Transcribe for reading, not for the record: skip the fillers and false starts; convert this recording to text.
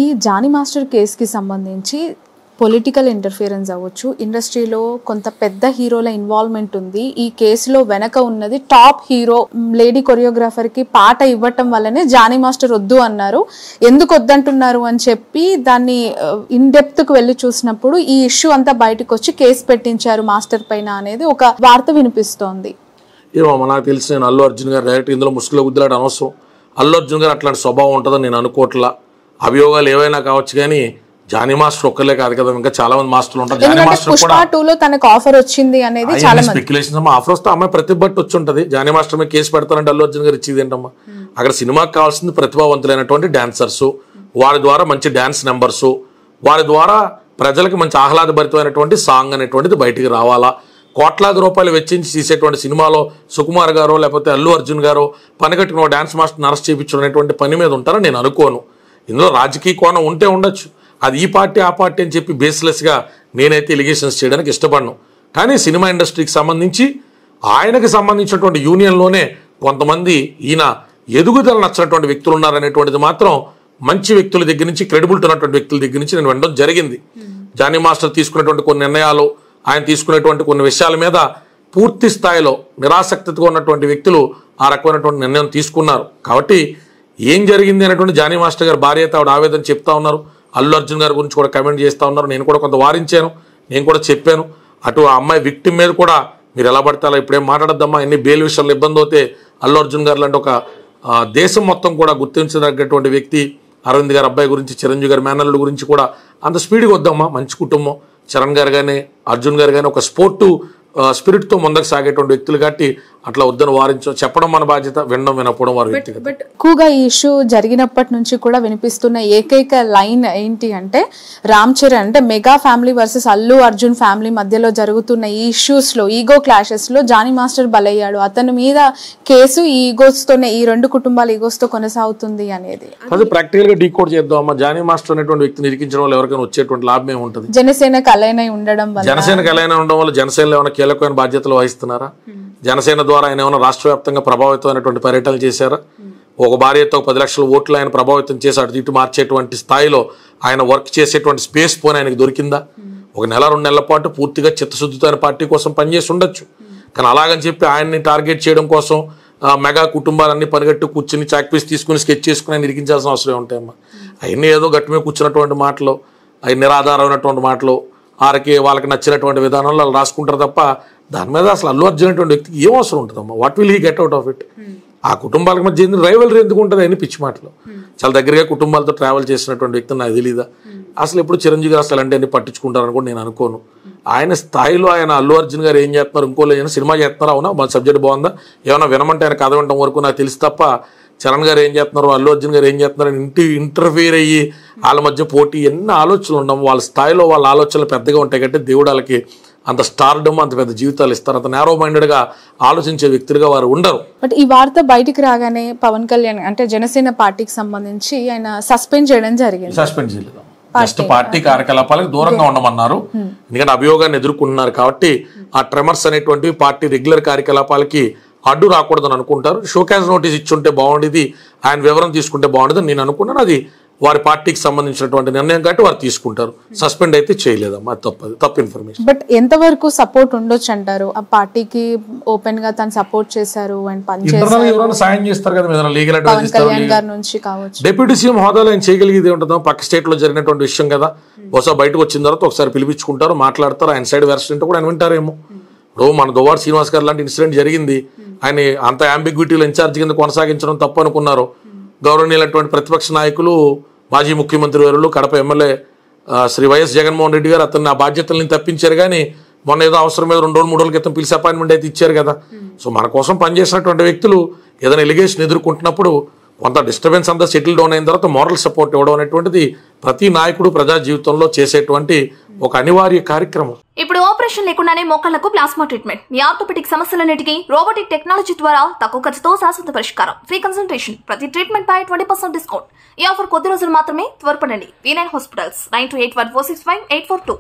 ఈ Johnny master కేసుకి సంబంధించి పొలిటికల్ ఇంటర్ఫియరెన్స్ అవ్వచ్చు, ఇండస్ట్రీలో కొంత పెద్ద హీరోల ఇన్వాల్వ్మెంట్ ఉంది. ఈ కేసులో వెనక ఉన్నది టాప్ హీరో లేడీ కొరియోగ్రాఫర్కి పాట ఇవ్వటం వల్లనే జానీ మాస్టర్ వద్దు అన్నారు. ఎందుకు వద్దంటున్నారు అని చెప్పి దాన్ని ఇన్ డెప్త్కి వెళ్ళి చూసినప్పుడు ఈ ఇష్యూ అంతా బయటకు వచ్చి కేసు పెట్టించారు మాస్టర్ పైన అనేది ఒక వార్త వినిపిస్తోంది. ఏమో నాకు తెలిసి నేను అల్లు అర్జున్ గారు డైరెక్ట్ ఇందులో ముసుగులో గుద్దులాడు అనవసరం. అల్లు అర్జున్ గారు అట్లాంటి స్వభావం ఉంటుందని నేను అనుకోవట్లా. అభియోగాలు ఏవైనా కావచ్చు కానీ జానీ మాస్టర్ ఒక్కలే కాదు కదా, ఇంకా చాలా మంది మాస్టర్లు ఉంటారు. జానీ మాస్టర్ కూడా తనకు ఆఫర్ వచ్చింది అనేది చాలా స్పెక్యులేషన్స్ అమ్మా. ఆఫర్ వస్తే అమ్మాయి ప్రతిభ వచ్చి ఉంటుంది. జానీ మాస్టర్ మీద కేసు పెడతారంటే అల్లు అర్జున్ గారు ఇచ్చేది ఏంటమ్మా? అక్కడ సినిమాకి కావాల్సింది ప్రతిభావంతులైనటువంటి డాన్సర్స్, వారి ద్వారా మంచి డాన్స్ నెంబర్స్, వారి ద్వారా ప్రజలకు మంచి ఆహ్లాదభరితమైనటువంటి సాంగ్ అనేటువంటిది బయటికి రావాలా. కోట్లాది రూపాయలు వెచ్చించి తీసేటువంటి సినిమాలో సుకుమార్ గారో లేకపోతే అల్లు అర్జున్ గారో పనిగట్టుకున్న డాన్స్ మాస్టర్ని అరెస్ట్ చేయించడం అనేటువంటి పని మీద ఉంటారని నేను అనుకోను. ఇందులో రాజకీయ కోణం ఉంటే ఉండొచ్చు, అది ఈ పార్టీ ఆ పార్టీ అని చెప్పి బేస్లెస్గా నేనైతే ఎలిగేషన్స్ చేయడానికి ఇష్టపడను. కానీ సినిమా ఇండస్ట్రీకి సంబంధించి ఆయనకి సంబంధించినటువంటి యూనియన్లోనే కొంతమంది ఈయన ఎదుగుదల నచ్చినటువంటి వ్యక్తులు ఉన్నారనేటువంటిది మాత్రం మంచి వ్యక్తుల దగ్గర నుంచి, క్రెడిబిలిటీ ఉన్నటువంటి వ్యక్తుల దగ్గర నుంచి నేను వినడం జరిగింది. జానీ మాస్టర్ తీసుకున్నటువంటి కొన్ని నిర్ణయాలు, ఆయన తీసుకునేటువంటి కొన్ని విషయాల మీద పూర్తి స్థాయిలో నిరాసక్తిగా ఉన్నటువంటి వ్యక్తులు ఆ రకమైనటువంటి నిర్ణయం తీసుకున్నారు. కాబట్టి ఏం జరిగింది అనేటువంటి జానీ మాస్టర్ గారు భార్య అయితే ఆవిడ ఆవేదన చెప్తా ఉన్నారు. అల్లు అర్జున్ గారి గురించి కూడా కమెంట్ చేస్తూ ఉన్నారు. నేను కూడా కొంత వారించాను, నేను కూడా చెప్పాను. అటు ఆ అమ్మాయి విక్టిమ్ మీద కూడా మీరు ఎలా పడితే అలా ఇప్పుడేం మాట్లాడద్దమ్మా, ఎన్ని బెయిల్ విషయాల్లో ఇబ్బంది అవుతే అల్లు అర్జున్ గారు లాంటి ఒక దేశం మొత్తం కూడా గుర్తించదగ్గటువంటి వ్యక్తి అరవింద్ గారి అబ్బాయి గురించి, చిరంజీవి గారి మేనల్లుడి గురించి కూడా అంత స్పీడ్గా వద్దమ్మా. మంచి కుటుంబం, చరణ్ గారు కానీ అర్జున్ గారు కానీ ఒక స్పోర్టు స్పిరిట్తో ముందుకు సాగేటువంటి వ్యక్తులు కాబట్టి అట్లా వద్దని చెప్పడం మన బాధ్యత, వినడం వినకపోవడం వారి వ్యక్తిగత. బట్ ఎక్కువగా ఈ ఇష్యూ జరిగినప్పటి నుంచి కూడా వినిపిస్తున్న ఏకైక లైన్ ఏంటి అంటే రామ్ చరణ్ అంటే mega family versus Allu Arjun family మధ్యలో జరుగుతున్న ఈ ఇష్యూస్లో, ఈగో క్లాషెస్లో జానీ మాస్టర్ బలయ్యాడు, అతని మీద కేసు ఈ ఈగోస్తోనే, ఈ రెండు కుటుంబాల ఈగోస్తో కొనసాగుతుంది అనేది. అది ప్రాక్టికల్గా డీకోడ్ చేద్దాం అమ్మా. జానీ మాస్టర్ అనేటువంటి వ్యక్తిని ఇరికించడం వల్ల ఎవరికైనా వచ్చేటువంటి లాభం ఏముంటుంది? జనసేనకు అలైన్ ఉండడం వల్ల, జనసేనకు అలైన్ ఉండడం వల్ల జనసేనలో ఏమైనా కీలకమైన బాధ్యతలు వహిస్తున్నారా? జనసేన ద్వారా ఆయన ఏమైనా రాష్ట్ర వ్యాప్తంగా ప్రభావితమైనటువంటి పర్యటనలు చేశారా? ఒక భార్యతో 10 లక్షల ఓట్లు ఆయన ప్రభావితం చేసి అటు ఇటు మార్చేటువంటి స్థాయిలో ఆయన వర్క్ చేసేటువంటి స్పేస్ పోనీ ఆయనకు దొరికిందా? ఒక నెల 2 నెలల పాటు పూర్తిగా చిత్తశుద్ధితో ఆయన పార్టీ కోసం పనిచేసి ఉండొచ్చు. కానీ అలాగని చెప్పి ఆయన్ని టార్గెట్ చేయడం కోసం మెగా కుటుంబాలన్నీ పరిగెట్టు కూర్చుని చాక్పీస్ తీసుకుని స్కెచ్ చేసుకుని ఆయన ఇరికించాల్సిన అవసరం ఉంటాయమ్మా. అవన్నీ ఏదో గట్టి మీద కూర్చున్నటువంటి మాటలు, అవి నిరాధారమైనటువంటి మాటలు, వాళ్ళకి నచ్చినటువంటి విధానంలో వాళ్ళు రాసుకుంటారు తప్ప దాని మీద అసలు అల్లు అర్జున్ అనేటువంటి వ్యక్తికి ఏం అవసరం ఉంటుందమ్మా? What will he get out of it? ఆ కుటుంబాలకు మధ్య రైవల్రీ ఎందుకు ఉంటుంది? అని పిచ్చి మాటలు. చాలా దగ్గరగా కుటుంబాలతో ట్రావెల్ చేసినటువంటి వ్యక్తి నాకు తెలీదా? అసలు ఎప్పుడు చిరంజీవి గారు అసలు అంటే అన్ని పట్టించుకుంటారని కూడా నేను అనుకోను. ఆయన స్థాయిలో ఆయన అల్లు అర్జున్ గారు ఏం చేస్తున్నారు, ఇంకోళ్ళు ఏమైనా సినిమా చేస్తున్నారా, అవునా మన సబ్జెక్ట్ బాగుందా, ఏమైనా వినమంటే ఆయన కథ వినడం వరకు నాకు తెలుసు తప్ప చరణ్ గారు ఏం చేస్తున్నారు, అల్లు అర్జున్ గారు ఏం చేస్తున్నారు అని ఇంటర్ఫియర్ అయ్యి వాళ్ళ మధ్య పోటీ ఎన్ని ఆలోచనలు ఉండవు. వాళ్ళ స్థాయిలో వాళ్ళ ఆలోచనలు పెద్దగా ఉంటాయి కాబట్టి దేవుడు వాళ్ళకి అంత స్టార్డమ్, అంత పెద్ద జీవితాలు ఇస్తారు. అంత నేరో మైండెడ్గా ఆలోచించే వ్యక్తులుగా వారు ఉండరు. బట్ ఈ వార్త బయటికి రాగానే పవన్ కళ్యాణ్ అంటే జనసేన పార్టీకి సంబంధించి ఆయన సస్పెండ్ చేయడం జరిగింది. సస్పెండ్ చేయలేదు, జస్ట్ పార్టీ కార్యకలాపాలకు దూరంగా ఉండమన్నారు. ఎందుకంటే అభియోగాన్ని ఎదుర్కొంటున్నారు కాబట్టి ఆ ట్రెమర్స్ అనేటువంటి పార్టీ రెగ్యులర్ కార్యకలాపాలకి అడ్డు రాకూడదని అనుకుంటారు. షోకాజ్ నోటీస్ ఇచ్చుంటే బాగుండేది, ఆయన వివరం తీసుకుంటే బాగుండేది నేను అనుకున్నాను. అది వారి పార్టీకి సంబంధించినటువంటి నిర్ణయం కాబట్టి వారు తీసుకుంటారు. సస్పెండ్ అయితే చేయలేదమ్మా, తప్పు ఇన్ఫర్మేషన్. బట్ ఎంతవరకు సపోర్ట్ ఉండొచ్చు అంటారు? ఆ పార్టీకి ఓపెన్ గా తను సపోర్ట్ చేశారు అండ్ ఎవరైనా సాయం చేస్తారు కదా, లీగల్ అడ్వైస్ కావచ్చు. డిప్యూటీ సీఎం హోదాలో ఆయన చేయగలిగేది ఉంటుందా? పక్క స్టేట్ లో జరిగినటువంటి విషయం కదా, బహుశా బయటకు వచ్చిన తర్వాత ఒకసారి పిలిపించుకుంటారు, మాట్లాడతారు. ఆయన సైడ్ వెర్షన్ కూడా ఆయన వింటారేమో. ఇప్పుడు మన దువ్వాడ శ్రీనివాస్ గారు లాంటి ఇన్సిడెంట్ జరిగింది, ఆయన అంత అంబిగ్విటీలో ఇన్ఛార్జ్ కింద కొనసాగించడం తప్పు అనుకున్నారు. గౌరవనీయులైనటువంటి ప్రతిపక్ష నాయకులు, మాజీ ముఖ్యమంత్రి వర్యులు, కడప ఎమ్మెల్యే శ్రీ వైఎస్ జగన్మోహన్ రెడ్డి గారు అతన్ని ఆ బాధ్యతల్ని తప్పించారు. కానీ మొన్న ఏదో అవసరం మీద 2 రోజులు 3 రోజుల క్రితం పిలిచి అపాయింట్మెంట్ అయితే ఇచ్చారు కదా. సో మన కోసం పనిచేసినటువంటి వ్యక్తులు ఏదైనా ఎలిగేషన్ ఎదుర్కొంటున్నప్పుడు కొంత డిస్టర్బెన్స్ అంతా సెటిల్ డౌన్ అయిన తర్వాత మోరల్ సపోర్ట్ ఇవ్వడం అనేటువంటిది ప్రతి నాయకుడు ప్రజా జీవితంలో చేసేటువంటి ఒక అనివార్య కార్యక్రమం. ఇప్పుడు ఆపరేషన్ లేకుండానే మోకాళ్లకు ప్లాస్మా ట్రీట్మెంట్, మీ ఆర్థోపెటిక్ సమస్యలన్నిటికీ రోబోటిక్ టెక్నాలజీ ద్వారా తక్కువ ఖర్చుతో శాశ్వత పరిష్కారం, ఫ్రీ కన్సల్టేషన్, ప్రతి ట్రీట్మెంట్ పై 20% డిస్కౌంట్. ఈ ఆఫర్ కొద్ది రోజులు మాత్రమే, త్వరపడండి. V9 hospitals 9281465842.